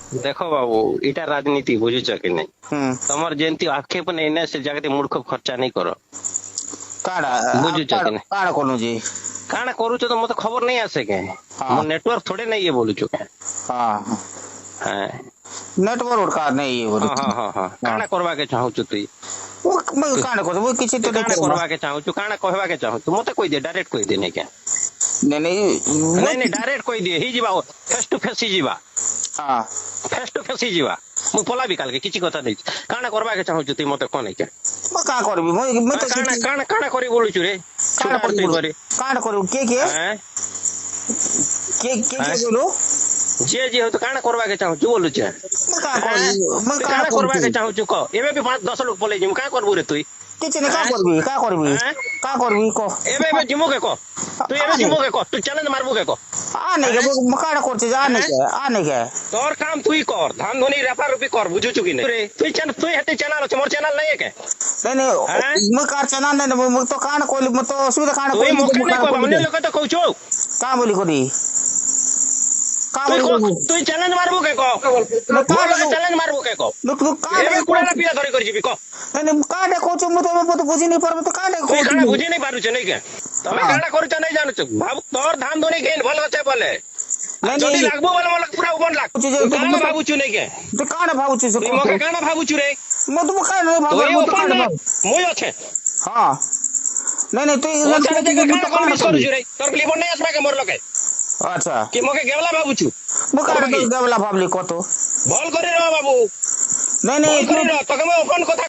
ଦେଖ ବାବୁ ଏଇଟା ରାଜନୀତି ବୁଝୁଛ କି ନାଇଁ? ତମର ଯେମିତି ଆକ୍ଷେପ ନେଇ ନା ସେ ଜାଗାରେ ମୂର୍ଖ ଖର୍ଚ୍ଚା ନାଇଁ କର। କାଣା ବୁଝୁଛ କି ନାଇଁ? କାଣା କରୁଛି? କାଣା କରୁଛ ତ ମତେ ଖବର ନାଇଁ ଆସେ କେ ମୋ ନେଟୱାର୍କ ଥୋଡେ ନାଇଁ ଇଏ ବୋଲୁଛୁ କେ ହଁ ହଁ ନେଟवर्क कार नहीं ये बोली ହଁ ହଁ ହଁ କାଣା କରବାକେ ଚାହୁଁଛୁ ତୁଇ? मैं काण कर वो किसी तो କାଣା नहीं करवा କରବାକେ ଚାହୁଁଛୁ କାଣା କହିବାକେ ଚାହୁଁଛୁ ମତେ କହିଦେ ଡାଇରେକ୍ଟ କହିଦେ ନାଇଁ କେ नहीं नहीं ନାଇଁ ନାଇଁ ଡାଇରେକ୍ଟ କହିଦିଏ ହେଇଯିବା ଫେସ ଟୁ ଫେସ ହେଇଯିବା हाँ ଫେସ ଟୁ ଫେସ ହେଇଯିବା ମୁଁ ପଳାବି କାଲକେ କିଛି କଥା ନାହିଁ କାଣା କରବାକେ ଚାହୁଁଛୁ ତୁଇ ମତେ କହ ନାଇଁ କେ मैं का करबी मैं तो କାଣା କାଣା କାଣା କରି ବୋଲୁଛୁ ରେ काण ଛୁଟାର ତୁଇ କରି काण करू के ଆଁ? के बोलो ଯିଏ ଯିଏ ହଉ ତୁ କାଣା କରବାକେ ଚାହୁଁଛୁ ବୋଲୁଛେ मैं का करबी मैं ତୁ का କାଣା କରବାକେ करबी ଚାହୁଁଛୁ କହ ଏବେ ବି 5-10 ଲୋକ ପଲେଇ ଯିବୁ କାଣା କରବୁ ରେ ତୁଇ किसी ने का करबी का करबी को ଏବେ ଏବେ ଯିମୁ କେ କହ ତୁ ଏବେ ଯିମୁ କେ କହ तू ଚ୍ୟାଲେଞ୍ଜ ମାରବୁ କେ କହ आ नहीं के मैं काण करते जा नहीं के आ नहीं के তোর কাম তুই কর ধান ধনি রেপা রুপি কর বুঝুছু কি নাই তুই তুই হেতে চ্যানেল আছে মোর চ্যানেল নাই কে नहीं नहीं मैं कार चना नहीं मैं तो काण कोली मैं तो असुविधा काण তুই कोली মকে নাই কহ অন্য লোক তো কହୁଛୁ का बोली कोनी का তুই बोली তুই চ্যালেঞ্জ মারবু কে কহ চ্যালেঞ্জ মারবু কে কহ लोग ଏବେ কুড়াটা পিয়া ধরি କରି ଯିବି କହ नहीं काटे कोच मैं तो बुझी नहीं पर तो काटे তুই कोच କାଣା ବୁଝି ନାଇଁ ପାରୁଛୁ ନାଇଁ କେ ତମେ କାଣା କରୁଛ ନାଇଁ ଜାଣୁଛୁ ଭାବୁ ତୋର ଧାନ ଧନି ଗେନ୍ ଭଲ ଅଛି ବୋଲେ नहीं ଯଦି नहीं ଲାଗବୁ ବୋଲେ ମୋର ପୁରା ଉବନ ଲାଗ कुछ जो ତୁ କାଣା ଭାବୁଛୁ ନାଇଁ କେ तो काने भावुची से তুই ମକେ କାଣା ଭାବୁଛୁ ରେ मैं तो काने भाव তুই मैं तो ଓପନ काने ନା भाव ମୁଇ ଅଛେ हां नहीं नहीं तो ମୋ ଚାଲେ ଦେଖେ मैं କାଣା तो काने କମିସ୍ କରୁଛୁ ରେ ତୋର ଲିବନ ନାଇଁ ଆସିବା କେ ମୋର ଲକେ अच्छा କି ମକେ ଗେवला ଭାବୁଛୁ मैं काने तो गवला भावली को तो ଭଲ କରି ରହ ବାବୁ नहीं ଭଲ नहीं କରି ରହ ତକେ ମୁଁ ଓପନ କଥା